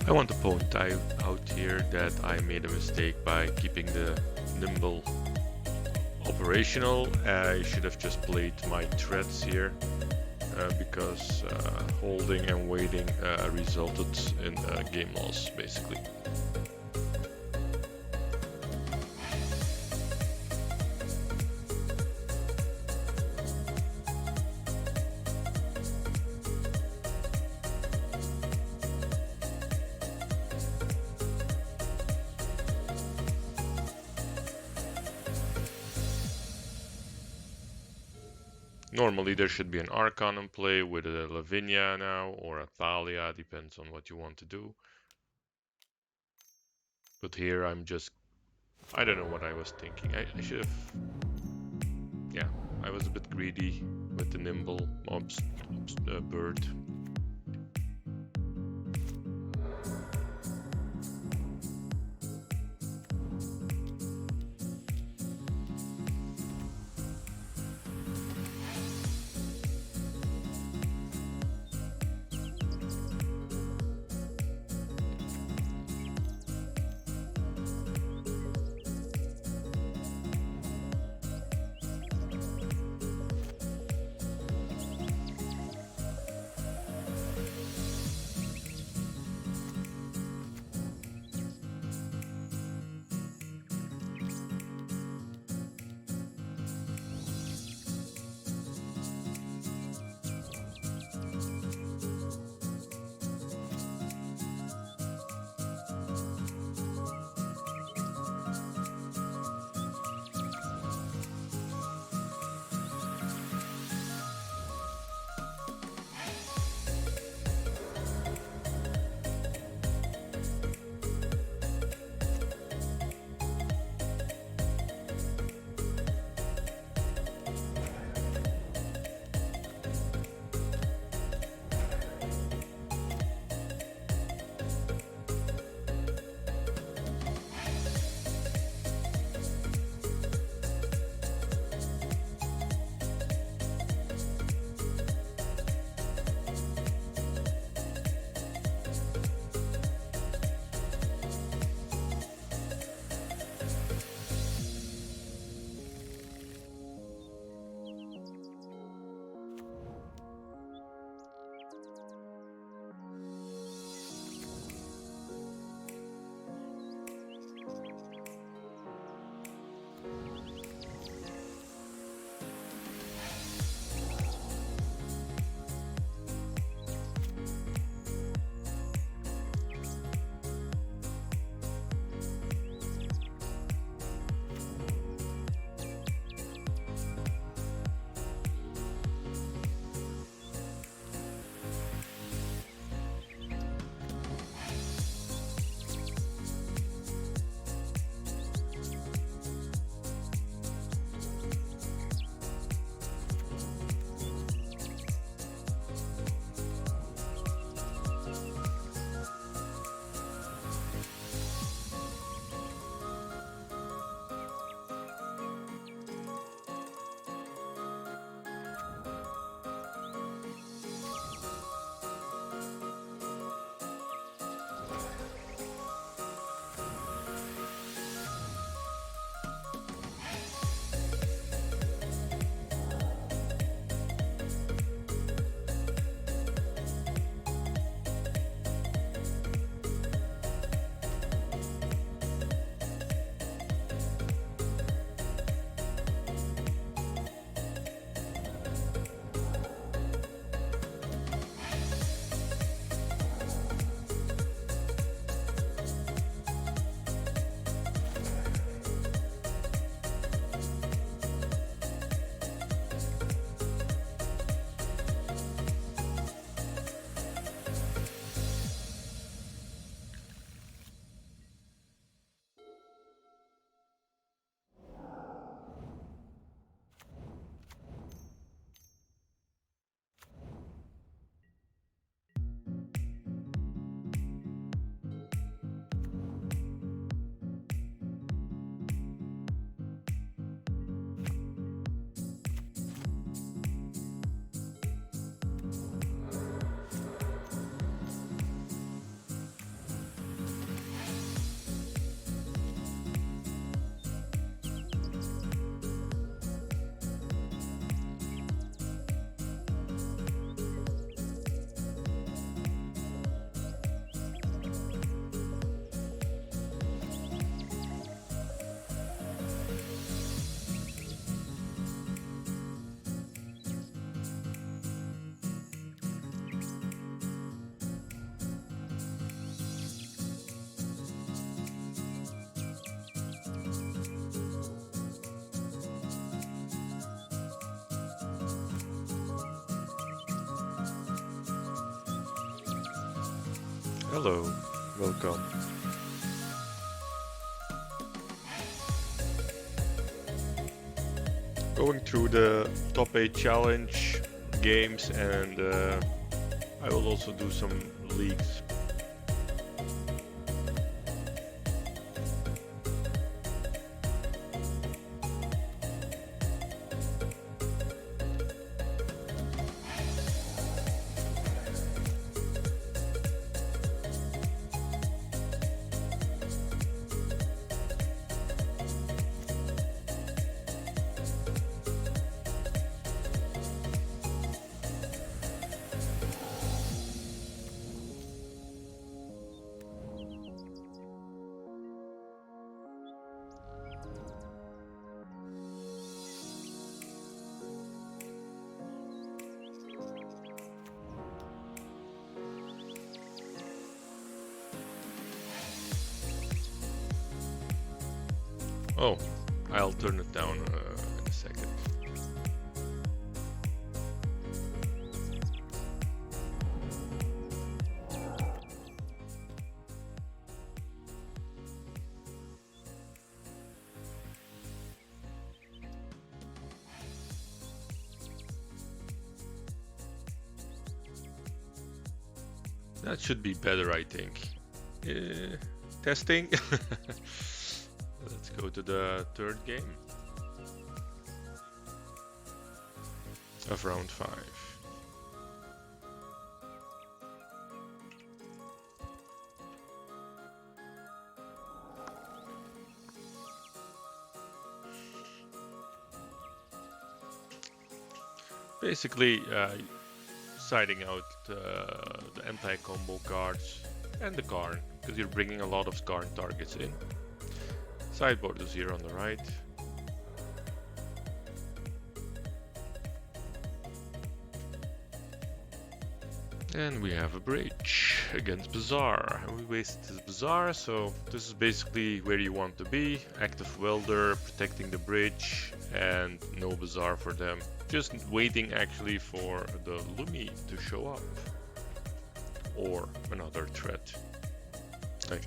I want to point out here that I made a mistake by keeping the nimble operational. I should have just played my threads here because holding and waiting resulted in game loss basically. Normally there should be an Archon in play with a Lavinia now, or a Thalia, depends on what you want to do. But here I'm just, I don't know what I was thinking. I should have, yeah, I was a bit greedy with the nimble bird. Hello, welcome. Going through the top 8 challenge games, and I will also do some leagues. Oh, I'll turn it down in a second. That should be better, I think. Testing. Let's go to the third game of round 5. Basically, siding out the anti-combo cards and the Karn, because you're bringing a lot of Karn targets in. Sideboard is here on the right. And we have a bridge against Bazaar. And we wasted this Bazaar, so this is basically where you want to be. Active Welder, protecting the bridge, and no Bazaar for them. Just waiting actually for the Lumi to show up. Or another threat. Like,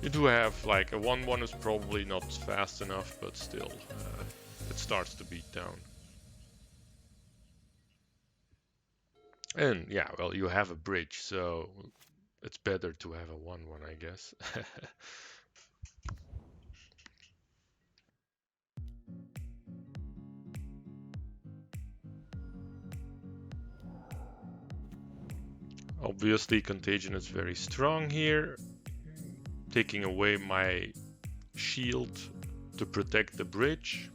you do have like a 1-1 is probably not fast enough, but still, it starts to beat down. And yeah, well, you have a bridge, so it's better to have a 1-1, I guess. Obviously, Contagion is very strong here, taking away my shield to protect the bridge.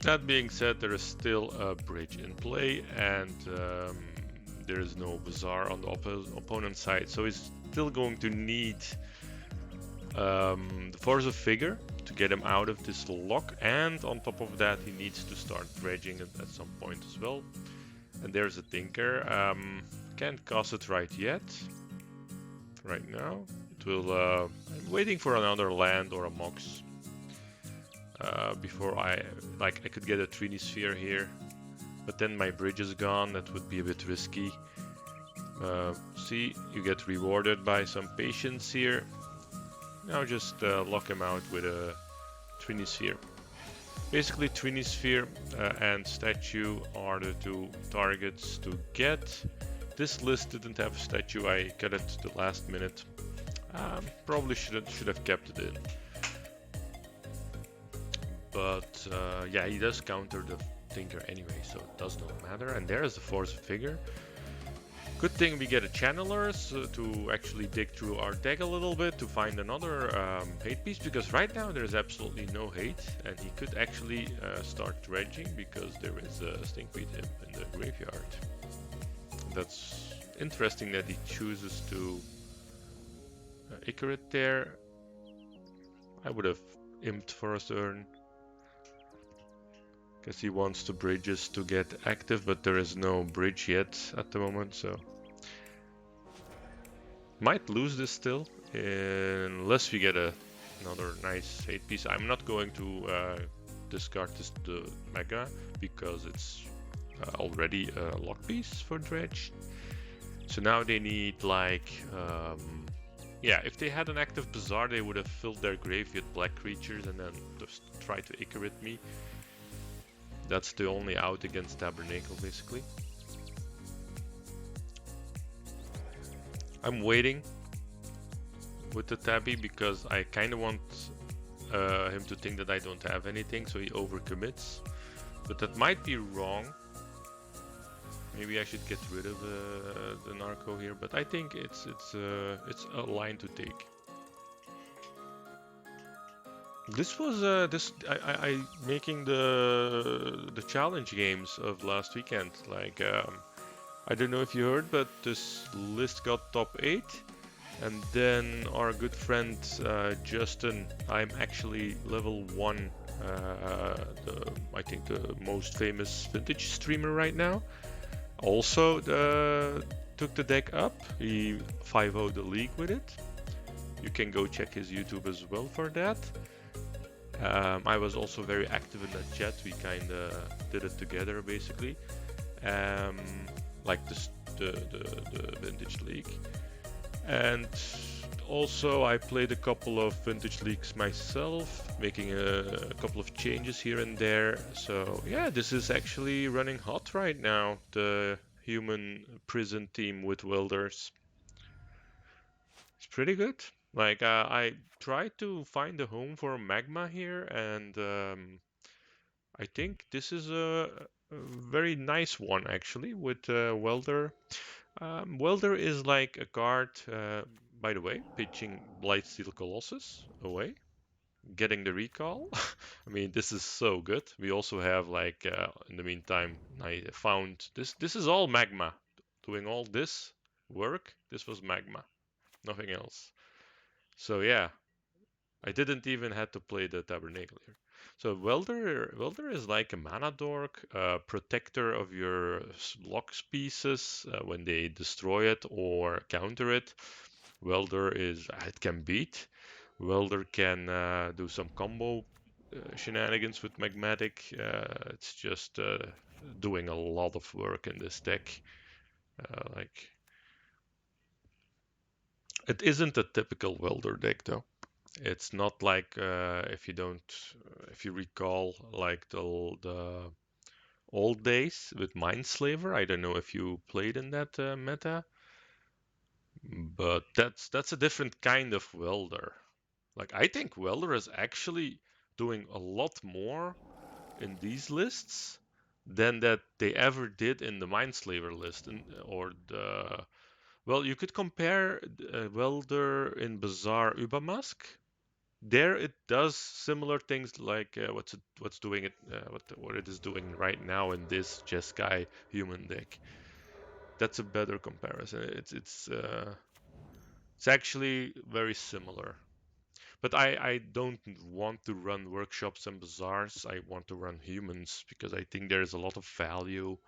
That being said, there is still a bridge in play, and there is no Bazaar on the opponent's side, so he's still going to need the Force of Figure to get him out of this lock, and on top of that he needs to start dredging at some point as well. And there's a Tinker. Can't cast it right yet. Right now it will. I'm waiting for another land or a Mox before I could get a Trinisphere here, but then my bridge is gone. That would be a bit risky. See, you get rewarded by some patience here. Now just lock him out with a Trinisphere. Basically, Trinisphere and Statue are the two targets to get. This list didn't have a statue. I cut it to the last minute. Probably should have kept it in. But yeah, he does counter the Tinker anyway, so it does not matter. And there's the Force of Figure. Good thing we get a Channeler to actually dig through our deck a little bit to find another hate piece, because right now there's absolutely no hate, and he could actually start dredging because there is a Stinkweed Imp in the graveyard. That's interesting that he chooses to Icarit there. I would have imped for a turn, because he wants the bridges to get active, but there is no bridge yet at the moment, so might lose this still unless we get another nice hate piece. I'm not going to discard the Mega because it's already a lock piece for Dredge. So now they need like, yeah, if they had an active Bazaar, they would have filled their grave with black creatures and then just try to Icarate me. That's the only out against Tabernacle, basically. I'm waiting with the Tabby because I kind of want him to think that I don't have anything, so he overcommits. But that might be wrong. Maybe I should get rid of the Narco here, but I think it's a line to take. This was I making the challenge games of last weekend. Like I don't know if you heard, but this list got top 8. And then our good friend Justin, I'm actually level 1, I think the most famous vintage streamer right now. Also took the deck up. He 5-0'd the league with it. You can go check his YouTube as well for that. I was also very active in that chat. We kind of did it together basically, like the vintage league. And also I played a couple of vintage leagues myself, making a couple of changes here and there. So yeah, this is actually running hot right now, the human prison team with welders. It's pretty good. Like I tried to find a home for Magma here, and I think this is a very nice one actually with Welder. Welder is like a card, by the way, pitching Blightsteel Colossus away, getting the recall. I mean, this is so good. We also have like, in the meantime, I found this. This is all Magma. Doing all this work, this was Magma, nothing else. So yeah, I didn't even have to play the Tabernacle here. So Welder is like a mana dork, protector of your block pieces when they destroy it or counter it. Welder is it can beat. Welder can do some combo shenanigans with Magmatic. It's just doing a lot of work in this deck. Like it isn't a typical Welder deck though. It's not like if you recall, like the old days with Mindslaver. I don't know if you played in that meta, but that's a different kind of welder. Like I think welder is actually doing a lot more in these lists than that they ever did in the Mindslaver list, or the well, you could compare welder in Bazaar Ubamask. There it does similar things like what's doing it what it is doing right now in this Jeskai human deck. That's a better comparison. It's actually very similar. But I don't want to run workshops and bazaars. I want to run humans because I think there is a lot of value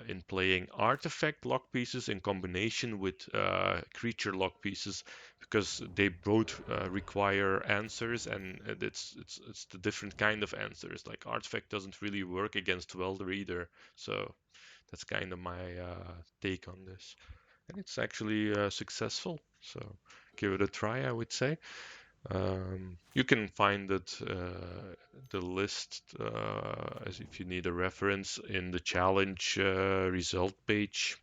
in playing artifact lock pieces in combination with creature lock pieces because they both require answers, and it's the different kind of answers. Like artifact doesn't really work against welder either, so that's kind of my take on this, and it's actually successful. So give it a try, I would say. You can find it, the list, as if you need a reference in the challenge result page.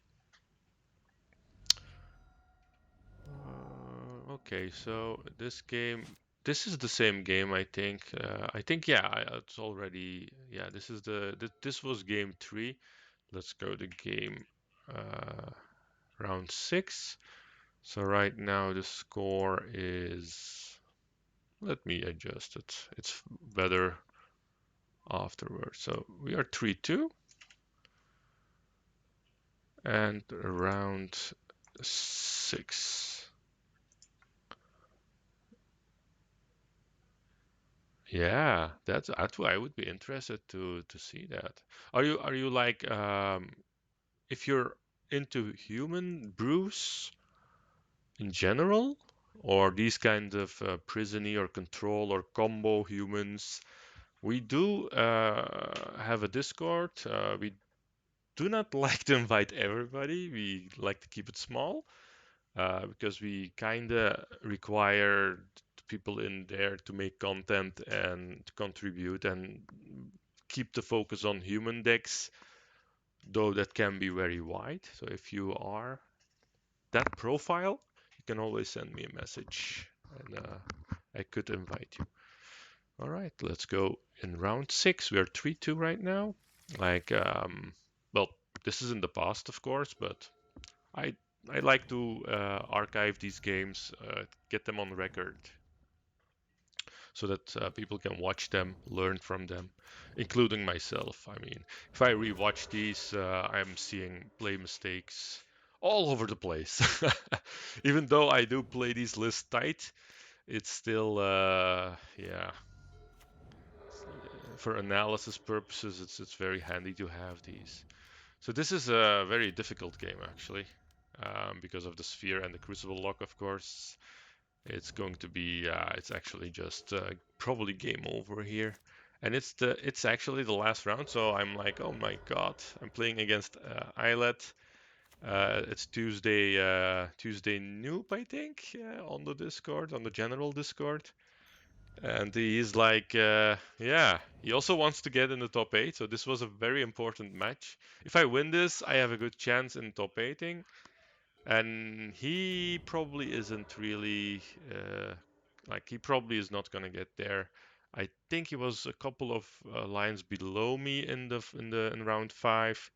Okay, so this is the same game, I think. Yeah, it's already, yeah, this was game 3. Let's go to game round 6. So right now the score is, let me adjust it. It's better afterwards. So we are 3-2 and round 6. Yeah, that's why I would be interested to see that. Are you like if you're into human brews in general, or these kind of prisony or control or combo humans We do have a Discord. We do not like to invite everybody. We like to keep it small because we kind of require people in there to make content and to contribute and keep the focus on human decks, though that can be very wide. So if you are that profile, you can always send me a message and I could invite you. All right, let's go in round six. We are 3-2 right now. Like, well, this is in the past, of course, but I I like to archive these games, get them on record, so that people can watch them, learn from them, including myself. I mean, if I rewatch these, I'm seeing play mistakes all over the place. Even though I do play these lists tight, it's still, yeah, for analysis purposes, it's very handy to have these. So this is a very difficult game actually, because of the sphere and the crucible lock, of course. It's going to be, it's actually just probably game over here. And it's actually the last round, so I'm like, oh my god, I'm playing against Islet. It's Tuesday Noob, I think, on the Discord, on the general Discord. And he's like, yeah, he also wants to get in the top 8, so this was a very important match. If I win this, I have a good chance in top 8ing. And he probably isn't really, like, he probably is not going to get there. I think he was a couple of lines below me in round 5.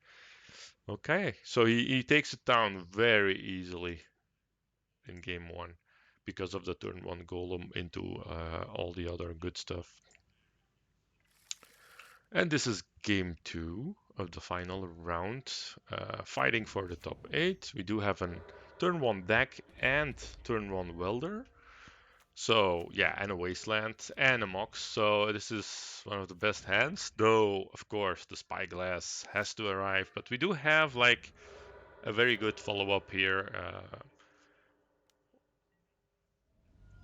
Okay, so he takes it down very easily in game 1 because of the turn 1 golem into all the other good stuff. And this is game 2 of the final round, fighting for the top 8. We do have a turn 1 deck and turn 1 welder. So yeah, and a wasteland and a mox. So this is one of the best hands, though of course the spyglass has to arrive. But we do have like a very good follow-up here.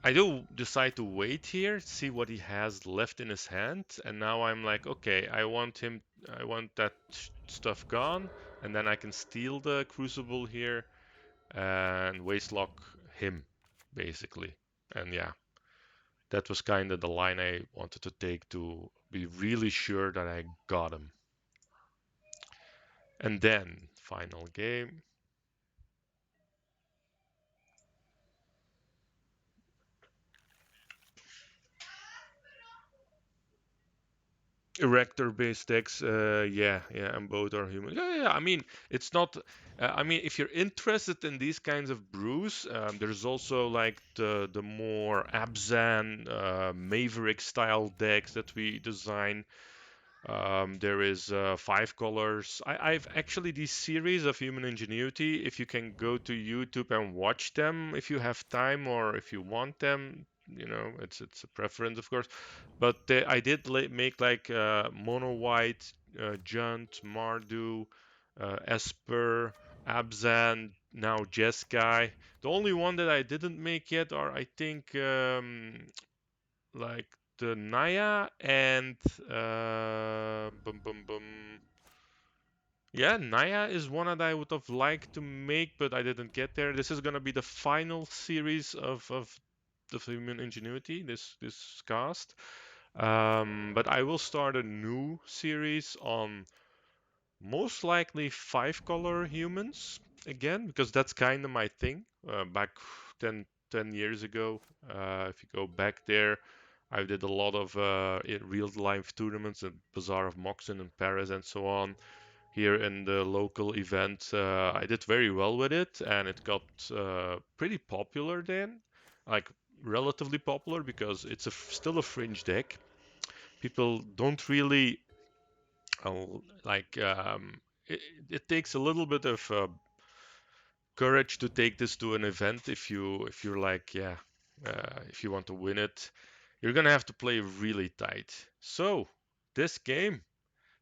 I do decide to wait here, see what he has left in his hand, and now I'm like, okay, I want that stuff gone, and then I can steal the crucible here and wastelock him, basically. And yeah, that was kind of the line I wanted to take to be really sure that I got him. And then, final game. Erector-based decks, yeah, and both are human. Yeah. I mean, it's not. I mean, if you're interested in these kinds of brews, there's also like the more Abzan, Maverick style decks that we design. There is 5 colors. I've actually these series of Human Ingenuity. If you can go to YouTube and watch them, if you have time or if you want them, it's a preference, of course. But I did make like Mono White, Junt, Mardu, Esper, Abzan, now Jeskai. The only one that I didn't make yet are I think like the Naya and yeah, Naya is one that I would have liked to make, but I didn't get there. This is gonna be the final series of the Human Ingenuity, this cast. But I will start a new series on most likely 5-color humans again, because that's kind of my thing. Back 10 years ago, if you go back there, I did a lot of real life tournaments at Bazaar of Moxon in Paris and so on. Here in the local event, I did very well with it, and it got pretty popular then, like relatively popular because it's still a fringe deck. People don't really like it, it takes a little bit of courage to take this to an event if you're like yeah if you want to win it, you're gonna have to play really tight. So this game,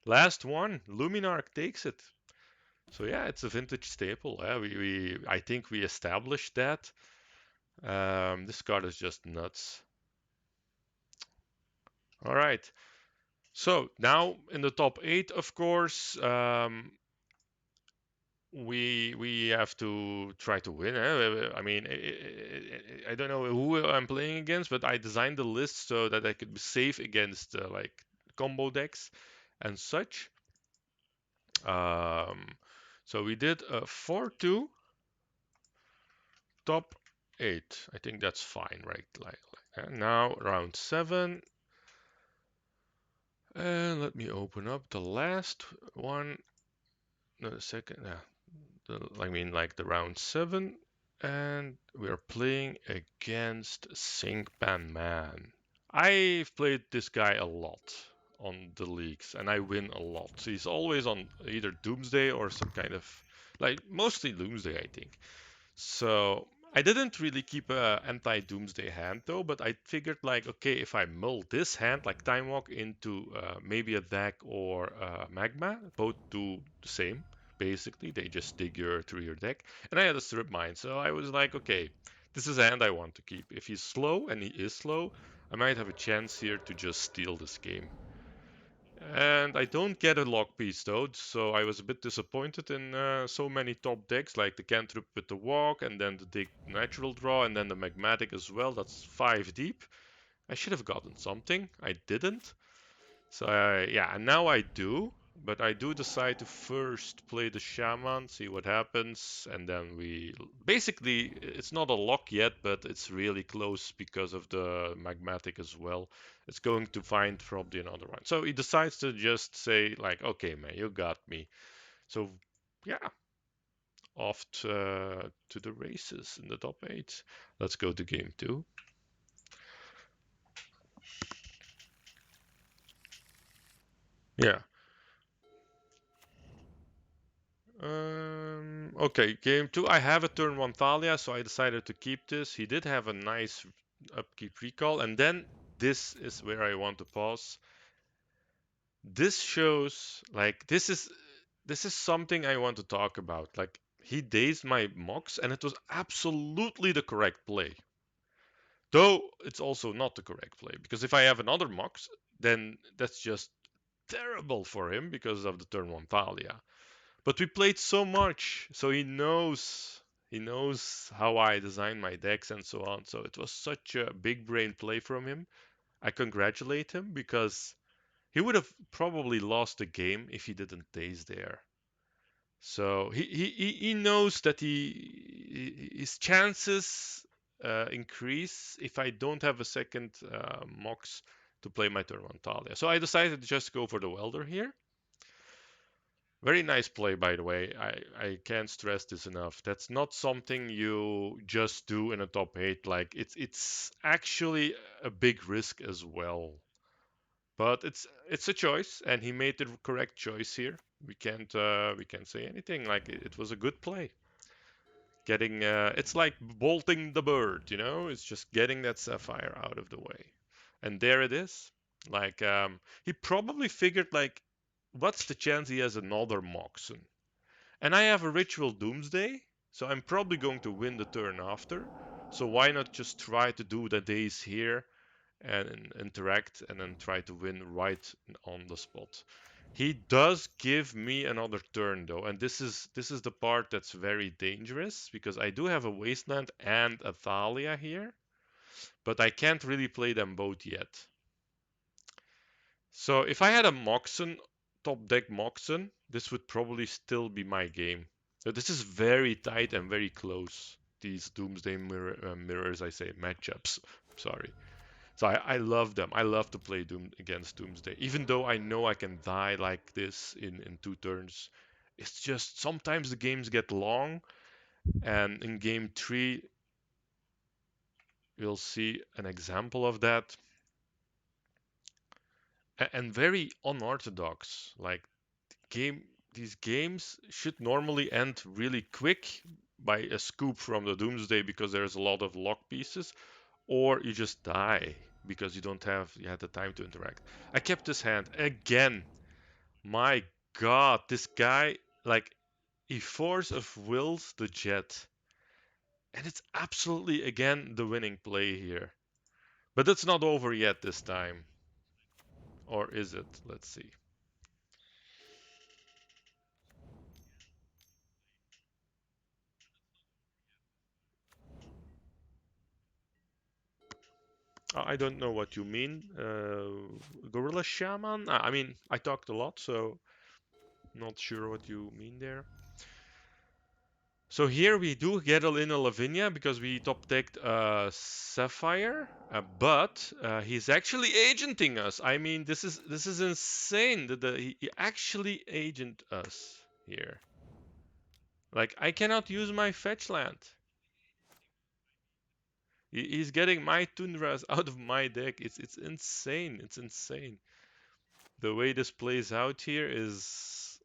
last one, Luminarch takes it. So yeah, it's a vintage staple. We I think we established that. This card is just nuts. All right, So now in the top eight, of course, we have to try to win. I mean, I don't know who I'm playing against, but I designed the list so that I could be safe against like combo decks and such. Um, so we did a 4-2 top eight. I think that's fine, right? Now round seven. And let me open up the last one. No, the second. I mean, like the round seven. And we're playing against Sinkpan Man. I've played this guy a lot on the leagues, and I win a lot. So he's always on either Doomsday or some kind of, like, mostly Doomsday, I think. So I didn't really keep a anti-Doomsday hand though, but I figured like, okay, if I mill this hand like Time Walk into maybe a deck or Magma, both do the same. Basically, they just dig through your deck, and I had a strip mine, so I was like, okay, this is a hand I want to keep. If he's slow, and he is slow, I might have a chance here to just steal this game. And I don't get a lock piece though, so I was a bit disappointed in so many top decks, like the cantrip with the walk, and then the dig natural draw, and then the magmatic as well. That's 5 deep. I should have gotten something. I didn't. So yeah, and now I do. But I do decide to first play the shaman, see what happens, and then we basically it's not a lock yet, but it's really close because of the magmatic as well. It's going to find probably another one. So he decides to just say like, okay, man, you got me. So yeah, off to the races in the top eight. Let's go to game two. Yeah. Okay, game two. I have a turn one Thalia, so I decided to keep this. He did have a nice upkeep recall, and then this is where I want to pause. This shows like this is something I want to talk about. Like he dazed my Mox, and it was absolutely the correct play. Though it's also not the correct play because if I have another Mox, then that's just terrible for him because of the turn one Thalia. But we played so much, so he knows how I design my decks and so on. So it was such a big brain play from him. I congratulate him because he would have probably lost the game if he didn't daze there. So he knows that his chances increase if I don't have a second Mox to play my turn one Talia. So I decided to just go for the Welder here. Very nice play, by the way. I can't stress this enough. That's not something you just do in a top eight. Like it's actually a big risk as well. But it's a choice, and he made the correct choice here. We can't say anything. Like it was a good play. Getting it's like bolting the bird, you know. It's just getting that sapphire out of the way, and there it is. Like he probably figured like, what's the chance he has another Moxen? And I have a Ritual Doomsday, so I'm probably going to win the turn after. So why not just try to do the days here and interact and then try to win right on the spot. He does give me another turn though, and this is the part that's very dangerous because I do have a Wasteland and a Thalia here, but I can't really play them both yet. So if I had a Moxen, top deck Moxen, this would probably still be my game. So this is very tight and very close. These Doomsday mirrors, I say matchups. Sorry. So I love them. I love to play Doom against Doomsday, even though I know I can die like this in 2 turns. It's just sometimes the games get long, and in game three you'll see an example of that, and very unorthodox. Like game, these games should normally end really quick by a scoop from the Doomsday because there's a lot of lock pieces, or you just die because you had the time to interact. I kept this hand again. My God, this guy like he force of wills the jet, and it's absolutely again the winning play here. But it's not over yet this time. Or is it? Let's see. I don't know what you mean. Gorilla Shaman? I mean, I talked a lot, so not sure what you mean there. So here we do get a little Lavinia because we top decked Sapphire, but he's actually agenting us. I mean, this is insane that he actually agent us here. Like I cannot use my fetch land. He's getting my Tundras out of my deck. It's insane. It's insane. The way this plays out here is,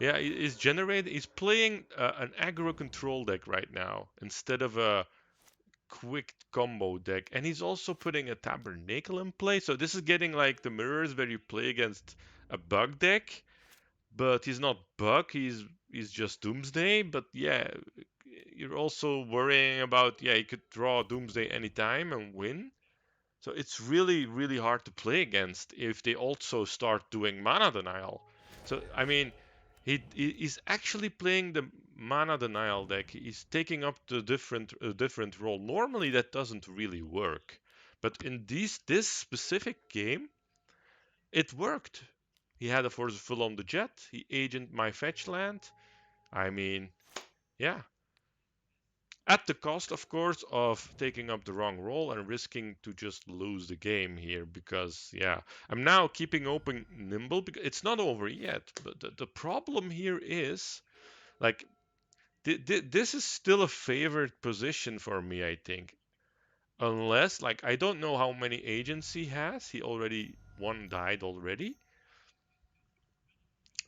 yeah, he's playing an aggro control deck right now instead of a quick combo deck, and he's also putting a Tabernacle in play. So this is getting like the mirrors where you play against a bug deck, but he's not bug. He's just Doomsday. But yeah, you're also worrying about, yeah, he could draw Doomsday anytime and win. So it's really, really hard to play against if they also start doing mana denial. So I mean, he's actually playing the mana denial deck. He's taking up the different role. Normally that doesn't really work, but in this specific game, it worked. He had a forceful on the jet. He agent my fetch land. I mean, yeah, at the cost, of course, of taking up the wrong role and risking to just lose the game here because, yeah, I'm now keeping open Nimble because it's not over yet. But the problem here is, like, this is still a favored position for me, I think. Unless, like, I don't know how many agents he has. He already, one died already.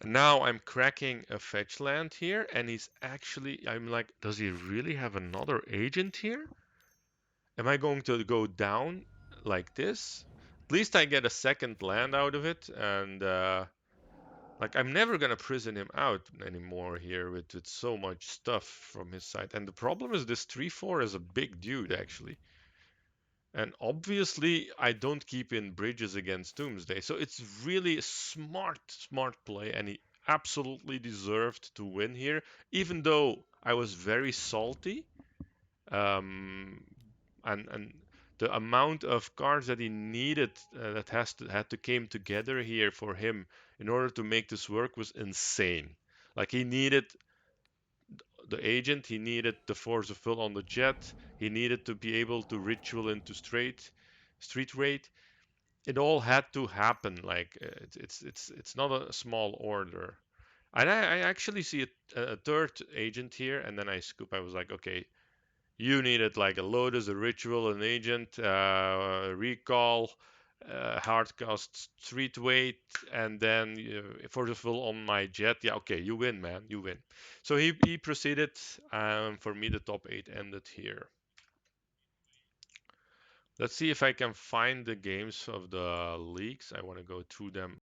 Now I'm cracking a fetch land here, and he's actually, I'm like, does he really have another agent here? Am I going to go down like this? At least I get a second land out of it, and like I'm never gonna prison him out anymore here with so much stuff from his side. And the problem is this 3/4 is a big dude actually, and obviously I don't keep in bridges against Doomsday, so it's really a smart play, and he absolutely deserved to win here, even though I was very salty. Um, and the amount of cards that he needed that had to came together here for him in order to make this work was insane. Like he needed the agent, he needed the force of will on the jet, he needed to be able to ritual into street rate. It all had to happen. Like it's not a small order. And I actually see a third agent here, and then I scoop. I was like, okay, you needed like a Lotus, a Ritual, an Agent, Recall, hard cost, Street Weight, and then for the full on my Jet. Yeah, okay, you win, man, you win. So he proceeded. For me, the top 8 ended here. Let's see if I can find the games of the leagues. I want to go through them